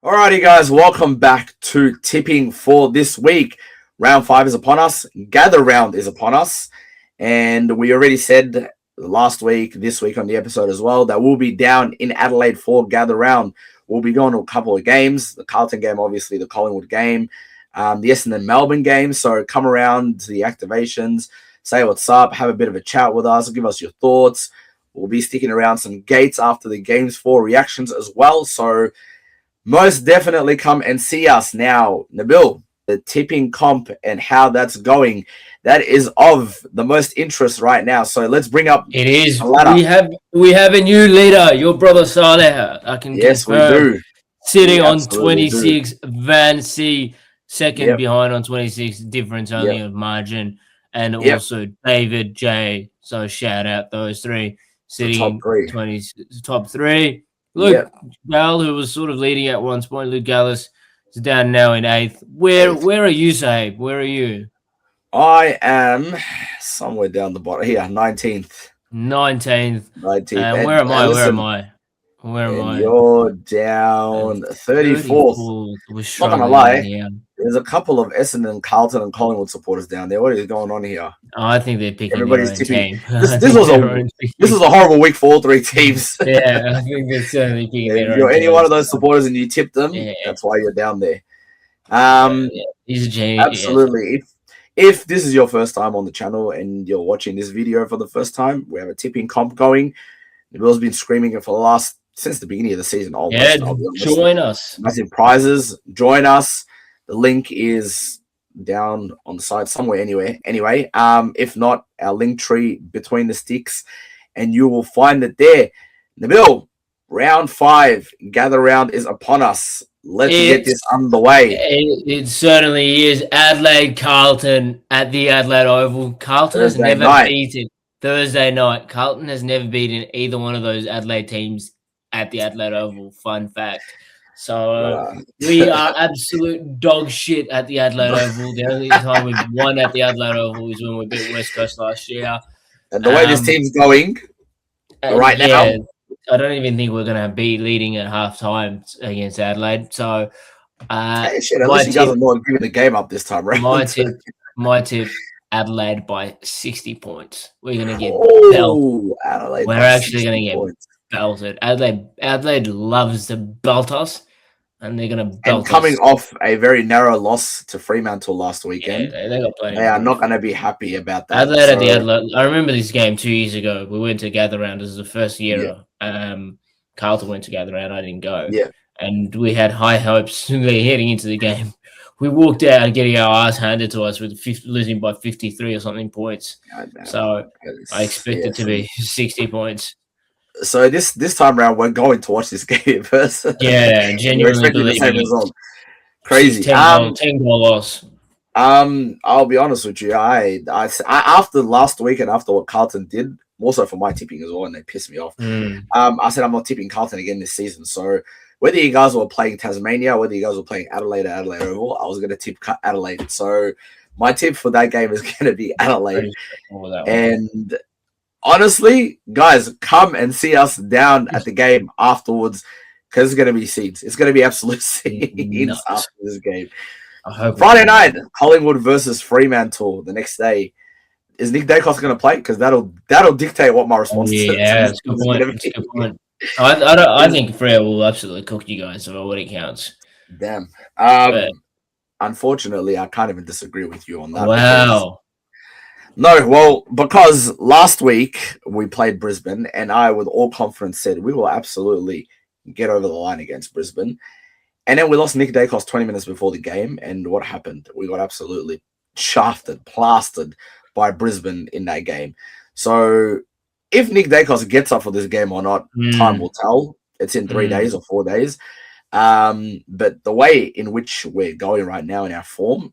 Alrighty, guys, welcome back to Tipping for this week. Round 5 is upon us. Gather round is upon us. And we already said last week, this week on the episode as well, that we'll be down in Adelaide for Gather round. We'll be going to a couple of games. The Carlton game, obviously, the Collingwood game, the Essendon Melbourne game. So come around to the activations, say what's up, have a bit of a chat with us, give us your thoughts. We'll be sticking around some gates after the games for reactions as well. So most definitely come and see us. Now, Nabil, the tipping comp and how that's going, that is of the most interest right now. So let's bring up it is. the ladder. We have a new leader, your brother Saleh. I can confirm. We do. Sitting on 26, Van C, second behind on 26, difference only of margin, and also David J. So shout out those three sitting top three. Luke Gall, who was sort of leading at one point, Luke Gallis is down now in 8th. Where are you, Sabe? Where are you? I am somewhere down the bottom here, 19th. 19th. And where am I? You're down 34th. Not gonna lie, there's a couple of Essendon, Carlton, and Collingwood supporters down there. What is going on here? I think they're picking everybody's tipping. This was a horrible week for all three teams. Yeah, I think they're certainly picking their own. If you're any one of those supporters and you tip them, that's why you're down there. He's a genius. Absolutely. If this is your first time on the channel and you're watching this video for the first time, we have a tipping comp going. Nabil's been screaming it for since the beginning of the season. Join us. Massive prizes. Join us. The link is down on the side somewhere anyway. If not, our link tree between the sticks, and you will find it there. Nabil, round 5, gather round is upon us. Let's get this underway. It certainly is. Adelaide Carlton at the Adelaide Oval. Carlton has never beaten Thursday night. Carlton has never beaten either one of those Adelaide teams at the Adelaide Oval. Fun fact. So we are absolute dog shit at the Adelaide Oval. The only time we've won at the Adelaide Oval is when we beat West Coast last year. And the way this team's going now, I don't even think we're going to be leading at halftime against Adelaide. So, at least you guys are not giving the game up this time, right? My tip, Adelaide by 60 points. We're going to get Adelaide. We're actually going to get belted. Adelaide loves to belt us, and they're going to belt us. Coming off a very narrow loss to Fremantle last weekend, they are not going to be happy about that. Adelaide at the Adelaide. I remember this game 2 years ago. We went to Gather Round. This is the first year. Carlton went to Gather Round. I didn't go. Yeah. And we had high hopes heading into the game. We walked out getting our ass handed to us with losing by 53 or something points. So I expect it to be 60 points. So this time around, we're going to watch this game in person. Yeah, genuinely believe it. Crazy. 10-goal loss. I'll be honest with you. I after last week and after what Carlton did, more so for my tipping as well, and they pissed me off. I said I'm not tipping Carlton again this season. So whether you guys were playing Tasmania, whether you guys were playing Adelaide or Adelaide Oval, I was going to tip Adelaide. So my tip for that game is going to be Adelaide. And honestly, guys, come and see us down at the game afterwards, because it's going to be scenes. It's going to be absolute scenes after this game. Friday night, Collingwood versus Fremantle the next day. Is Nick Dacos going to play? Because that'll dictate what my response is. Yeah, that's a good point. I think Freo will absolutely cook you guys for what it counts. Damn. Unfortunately, I can't even disagree with you on that. Wow. Because last week we played Brisbane, and I, with all confidence, said we will absolutely get over the line against Brisbane. And then we lost Nick Dacos 20 minutes before the game, and what happened? We got absolutely plastered by Brisbane in that game. So if Nick Dacos gets up for this game or not, time will tell. It's in 3 days or 4 days. But the way in which we're going right now in our form,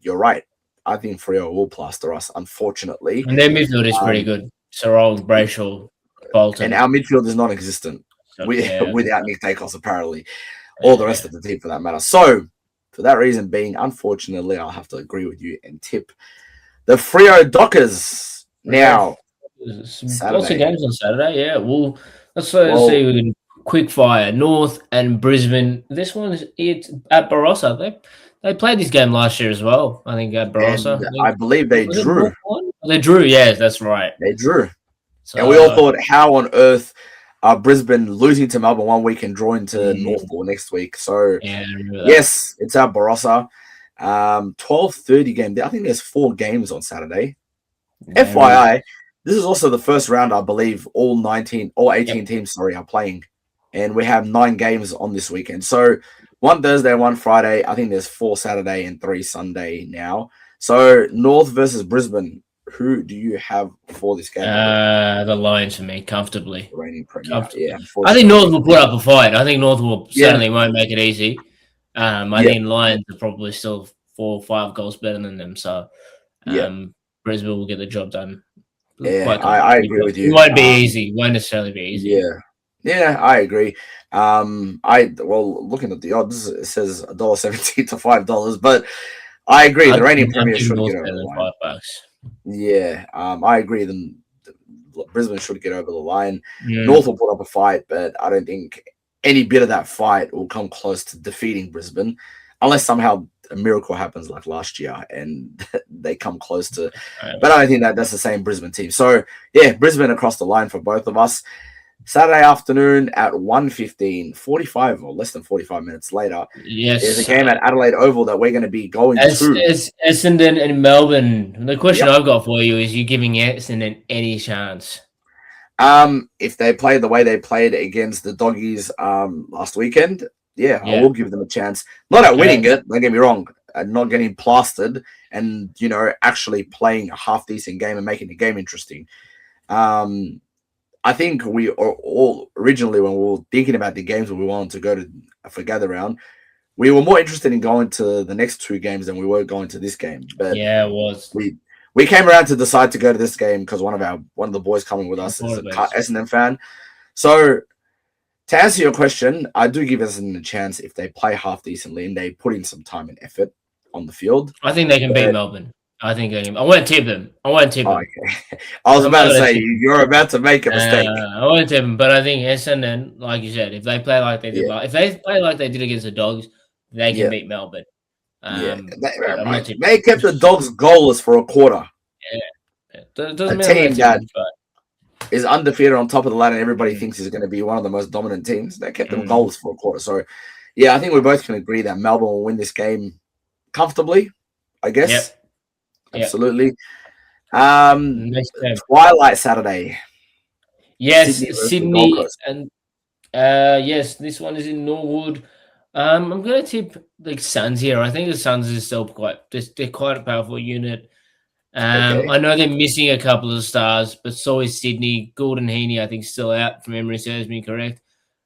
you're right. I think Freo will plaster us, unfortunately. And their midfield is pretty good. Sarong, Brayshaw, Bolton. And our midfield is non-existent without Nick Dacos, apparently. All the rest of the team, for that matter. So, for that reason being, unfortunately, I'll have to agree with you and tip the Freo Dockers. Now, lots of games on Saturday. Yeah, let's see if we can quick fire. North and Brisbane. This one it's at Barossa. They played this game last year as well. I think at Barossa. And I believe they drew. They drew. Yes, that's right. They drew. So, and we all thought, how on earth are Brisbane losing to Melbourne one week and drawing to Northport next week? So yes, it's at Barossa. 12:30 game. I think there's 4 games on Saturday. Yeah. FYI, this is also the first round, I believe, all 18 teams, are playing. And we have 9 games on this weekend. So 1 Thursday, 1 Friday. I think there's 4 Saturday and 3 Sunday now. So North versus Brisbane. Who do you have for this game? The Lions for me, comfortably. Reigning Premier. Yeah. I think North will put up a fight. I think North will certainly won't make it easy. I think Lions are probably still 4 or 5 goals better than them. So Brisbane will get the job done. Yeah, I agree with you. It won't be easy. It won't necessarily be easy. Yeah, I agree. Looking at the odds, it says $1.70 to $5, but I agree. The reigning Premier should get over the line. Yeah, I agree. Brisbane should get over the line. North will put up a fight, but I don't think any bit of that fight will come close to defeating Brisbane, unless somehow a miracle happens like last year and they come close to. But I don't think that's the same Brisbane team. So yeah, Brisbane across the line for both of us. Saturday afternoon at 1:15, 45 or less than 45 minutes later. Yes, there's a game at Adelaide Oval that we're going to be going to. Essendon and Melbourne. The question I've got for you is: you giving Essendon any chance? If they played the way they played against the Doggies last weekend, I will give them a chance. Not at winning it, don't get me wrong, not getting plastered and, actually playing a half decent game and making the game interesting. I think we are all originally, when we were thinking about the games we wanted to go to for gather round, we were more interested in going to the next 2 games than we were going to this game. But it was. We came around to decide to go to this game because one of the boys coming with us is a Essendon fan. So to answer your question, I do give Essendon a chance if they play half decently and they put in some time and effort on the field. I think they can beat Melbourne. I won't tip them. Okay. I was about to say, you're about to make a mistake. I won't tip them, but I think Essendon, like you said, if they play like they did, if they play like they did against the Dogs, they can beat Melbourne. They kept the Dogs goalless for a quarter. A team that is undefeated on top of the ladder and everybody thinks is going to be one of the most dominant teams. They kept them goalless for a quarter. So, I think we both can agree that Melbourne will win this game comfortably, I guess. Yep. Absolutely. Twilight Saturday. Yes, Sydney and yes, this one is in Norwood. I'm going to tip the Suns here. I think the Suns is still they're quite a powerful unit. I know they're missing a couple of stars, but so is Sydney. Gordon Heaney, I think, still out. If memory serves me correct.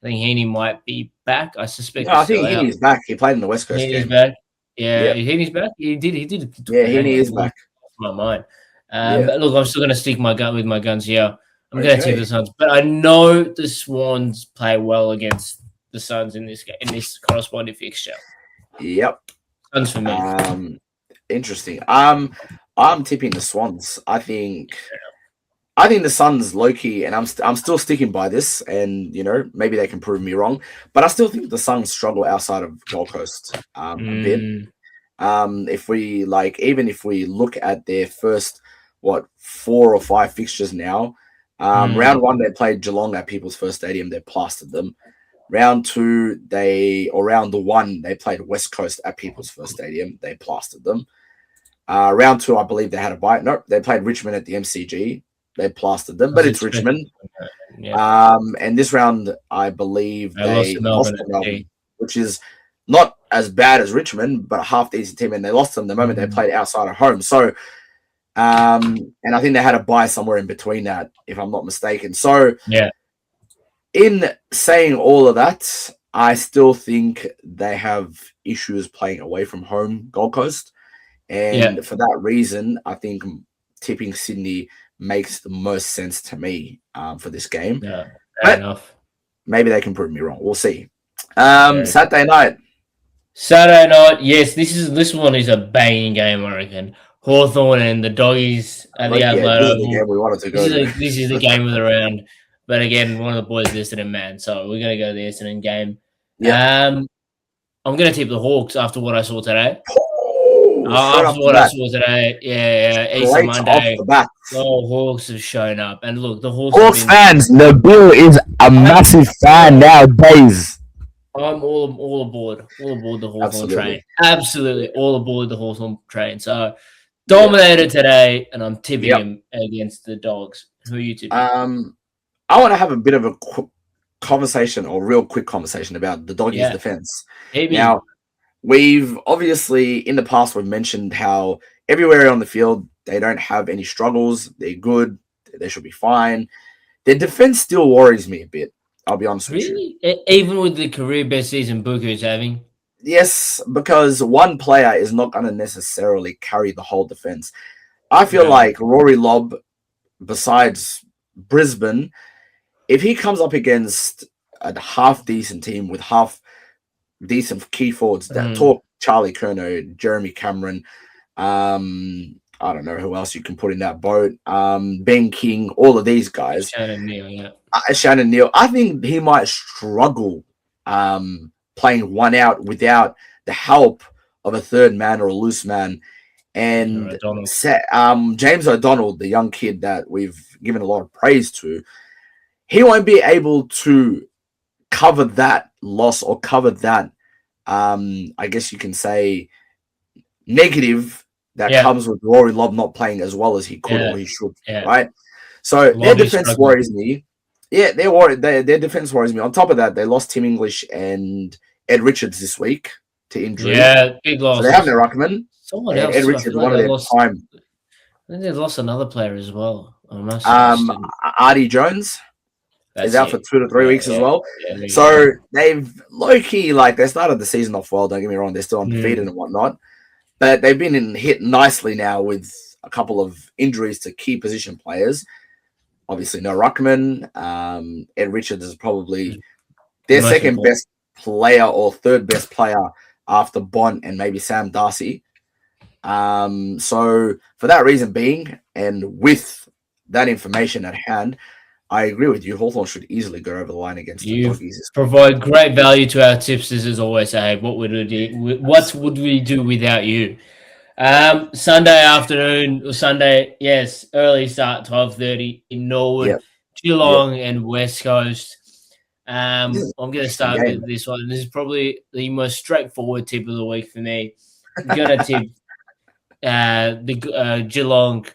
I think Heaney might be back. I suspect. No, I think Heaney's back. He played in the West Coast game. Heaney's back. Yeah, Heaney's back. He did. Yeah, Heaney is back. My mind. But look, I'm still going to stick with my guns here. I'm going to tip the Suns, but I know the Swans play well against the Suns in this game, in this corresponding fixture. Yep, Suns for me. Interesting. I'm tipping the Swans. I think the Suns low-key, and I'm still sticking by this, and maybe they can prove me wrong, but I still think the Suns struggle outside of Gold Coast a bit. If we even if we look at their first 4 or 5 fixtures now, round 1 they played Geelong at People's First Stadium, they plastered them. Round 1 they played West Coast at People's First Stadium, they plastered them. Round 2, I believe they had a bye. Nope, they played Richmond at the MCG. They plastered them, but it's Richmond. And this round, I believe they lost to Melbourne, which is not as bad as Richmond, but a half-decent team, and they lost them the moment they played outside of home. So, and I think they had a bye somewhere in between that, if I'm not mistaken. So, in saying all of that, I still think they have issues playing away from home Gold Coast. And for that reason, I think tipping Sydney makes the most sense to me for this game. Yeah, fair enough. Maybe they can prove me wrong. We'll see. Saturday night, yes, this one is a banging game, I reckon. Hawthorn and the Doggies at the Adelaide Oval. This is the game we wanted to go to. This is the game of the round. But again, one of the boys is Essendon, man. So we're going to go to the Essendon game. Yeah. I'm going to tip the Hawks after what I saw today. Straight After what I saw today, Easter Monday, off the bat. the Hawks have shown up. And look, the Hawks fans, Nabil is a massive fan nowadays. I'm all aboard the Hawthorn train. Absolutely, all aboard the Hawthorn train. So dominated today, and I'm tipping him against the Dogs. Who are you tipping? I want to have a bit of a conversation, or real quick conversation, about the Doggies' defense. Now, we've obviously in the past we've mentioned how everywhere on the field they don't have any struggles. They're good. They should be fine. Their defense still worries me a bit. I'll be honest with you. Even with the career best season Buku is having? Yes, because one player is not going to necessarily carry the whole defense. I feel like Rory Lobb, besides Brisbane, if he comes up against a half-decent team with half-decent key forwards, that talk Charlie Curnow, Jeremy Cameron, I don't know who else you can put in that boat, Ben King, all of these guys. Shannon Neal, Shannon Neal. I think he might struggle playing one out without the help of a third man or a loose man. And James O'Donnell, the young kid that we've given a lot of praise to, he won't be able to cover that loss or cover that, I guess you can say, negative that comes with Rory Lobb not playing as well as he could or he should, right? So their defense worries me. Yeah, their defense worries me. On top of that, they lost Tim English and Ed Richards this week to injury. Yeah, big loss. So they have no ruckman. Someone else. Ed Richards, one of their prime. I think they lost another player as well. Artie Jones is out for 2 to 3 weeks as well. So they've low-key, they started the season off well, don't get me wrong. They're still undefeated and whatnot. But they've been hit nicely now with a couple of injuries to key position players. Obviously, no ruckman. Ed Richards is probably their second best player or third best player after Bont and maybe Sam Darcy. So for that reason being, and with that information at hand, I agree with you. Hawthorn should easily go over the line against the Doggies. Provide great value to our tipsters as always. Say, what would we do without you? Sunday afternoon or Sunday, early start, 12:30 in Norwood, Geelong and West Coast. I'm going to start with this one. This is probably the most straightforward tip of the week for me. I'm going to tip the Geelong.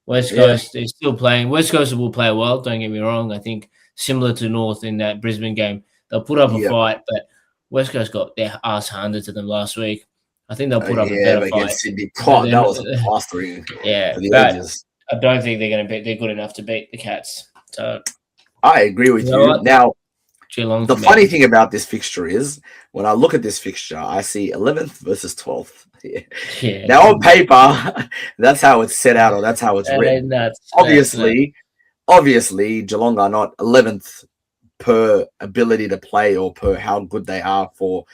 West Coast is still playing. West Coast will play well, don't get me wrong. I think similar to North in that Brisbane game, they'll put up a fight, but West Coast got their ass handed to them last week. I think they'll put up a better fight. Sydney. That was a plastering for the ages. I don't think they're good enough to beat the Cats. So I agree with you. Now, Geelong the funny thing about this fixture is when I look at this fixture, I see 11th versus 12th. Now on paper, that's how it's set out, or that's how it's written. Obviously, Geelong are not 11th per ability to play or per how good they are for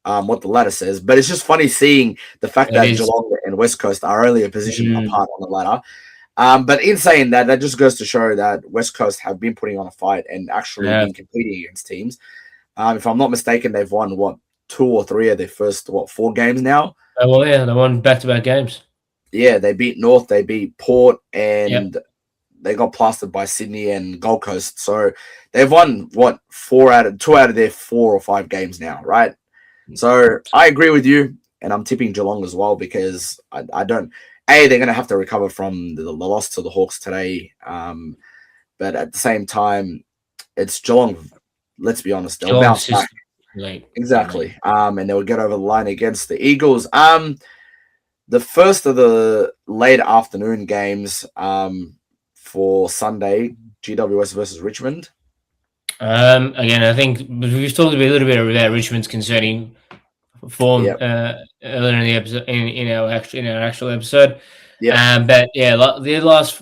what the ladder says. But it's just funny seeing the fact that Geelong and West Coast are only a position apart on the ladder. But in saying that, that just goes to show that West Coast have been putting on a fight and actually been competing against teams. If I'm not mistaken, they've won 2 or 3 of their first 4 games now. They won back-to-back games. Yeah, they beat North, they beat Port, and they got plastered by Sydney and Gold Coast. So they've won 2 out of their 4 or 5 games now, right? So I agree with you, and I'm tipping Geelong as well because I don't. They're going to have to recover from the loss to the Hawks today, but at the same time, it's Geelong. Let's be honest, they'll bounce back. Exactly. And they'll get over the line against the Eagles. The first of the late afternoon games for Sunday, GWS versus Richmond. Again, I think we've talked a little bit about Richmond's concerning form earlier in the episode, in our actual episode. But their last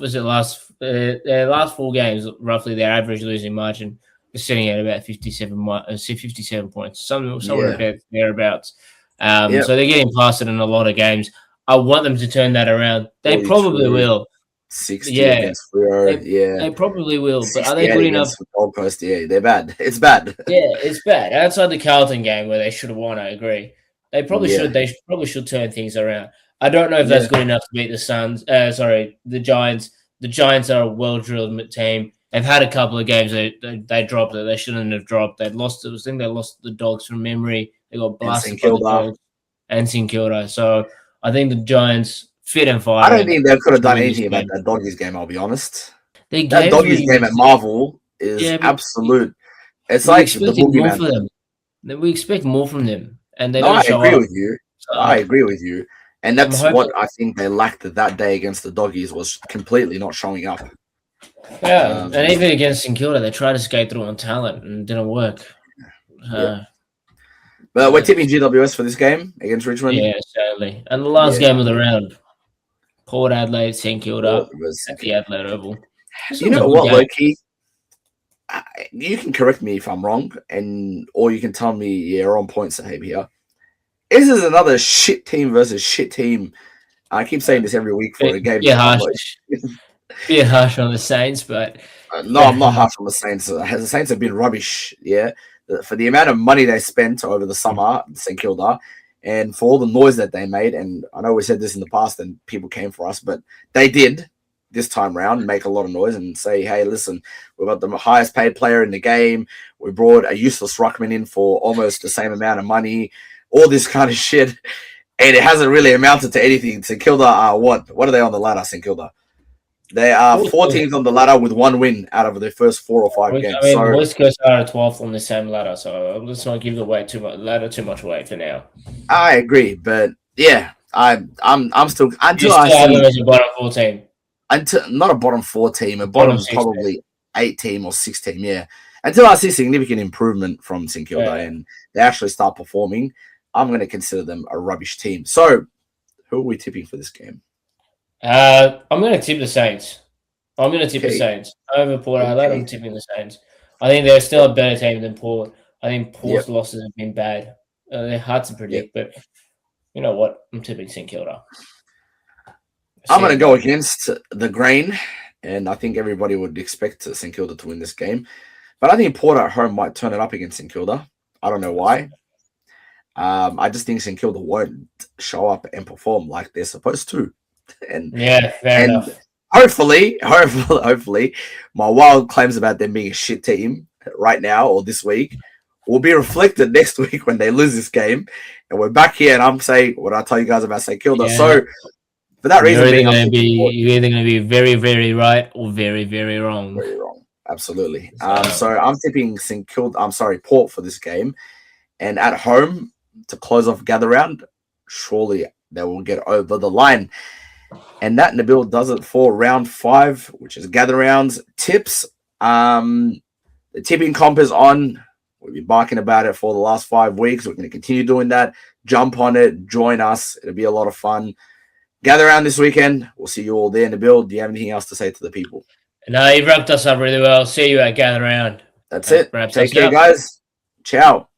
4 games, roughly their average losing margin is sitting at about 57 points, somewhere about thereabouts. So they're getting plastered in a lot of games. I want them to turn that around. They probably will. 60 against Freo. They probably will, but are they 68 good enough? against the Gold Coast. Yeah, they're bad. It's bad. Yeah, it's bad. Outside the Carlton game where they should have won, I agree. They probably Yeah. should. They probably should turn things around. I don't know if that's good enough to beat the Suns. The Giants. The Giants are a well-drilled team. They've had a couple of games they dropped it. They shouldn't have dropped. They lost. I think they lost the Dogs from memory. They got blasted by the Dogs and St Kilda. So I think the Giants fit and fire. I don't think they could have done anything about that Doggies game. I'll be honest. That Doggies game at Marvel is absolute. It's like the boogeyman for them. We expect more from them, and they I don't show agree up. with you. I agree with you, and that's what I think they lacked that day against the Doggies was completely not showing up. Yeah, and even against St Kilda, they tried to skate through on talent and it didn't work. But we're tipping GWS for this game against Richmond. Yeah, sadly. And the last game of the round, Port Adelaide, St Kilda at the Adelaide Oval. You know what, Loki? You can correct me if I'm wrong, or you can tell me you're on point, Sahib, here. This is another shit team versus shit team. I keep saying this every week for a game. Be harsh on the Saints, but no, I'm not harsh on the Saints. The Saints have been rubbish. Yeah, for the amount of money they spent over the summer, St Kilda, and for all the noise that they made. And I know we said this in the past, and people came for us, but they did this time round make a lot of noise and say, "Hey, listen, we've got the highest paid player in the game. We brought a useless ruckman in for almost the same amount of money." All this kind of shit, and it hasn't really amounted to anything. St Kilda are what? What are they on the ladder? St Kilda. They are 4 teams on the ladder with 1 win out of their first 4 or 5 games. I mean, West Coast are 12th on the same ladder, so let's not give the ladder too much weight for now. I agree, but yeah, I'm still until I see them as a bottom 4 team. Until not a bottom 4 team, a bottom probably 8 team or 6 team. Yeah, until I see significant improvement from St Kilda and they actually start performing, I'm going to consider them a rubbish team. So, who are we tipping for this game? I'm going to tip the Saints. I'm going to tip the Saints over Port Adelaide. I'm tipping the Saints. I think they're still a better team than Port. I think Port's losses have been bad. They're hard to predict, but you know what? I'm tipping St Kilda. I'm going to go against the grain, and I think everybody would expect St Kilda to win this game. But I think Port at home might turn it up against St Kilda. I don't know why. I just think St Kilda won't show up and perform like they're supposed to. And fair enough. Hopefully, my wild claims about them being a shit team right now or this week will be reflected next week when they lose this game, and we're back here and I'm saying what I tell you guys about St Kilda. Yeah. So for that reason, you're either going to be very, very right or very, very wrong. Very wrong, absolutely. So I'm tipping Port for this game, and at home to close off Gather Round. Surely they will get over the line. And that, Nabil, does it for round 5, which is Gather Rounds tips. The tipping comp is on. We've been barking about it for the last 5 weeks. We're going to continue doing that. Jump on it. Join us. It'll be a lot of fun. Gather Round this weekend. We'll see you all there. Nabil, do you have anything else to say to the people? No, you've wrapped us up really well. See you at Gather Round. That's it. Take care, guys. Ciao.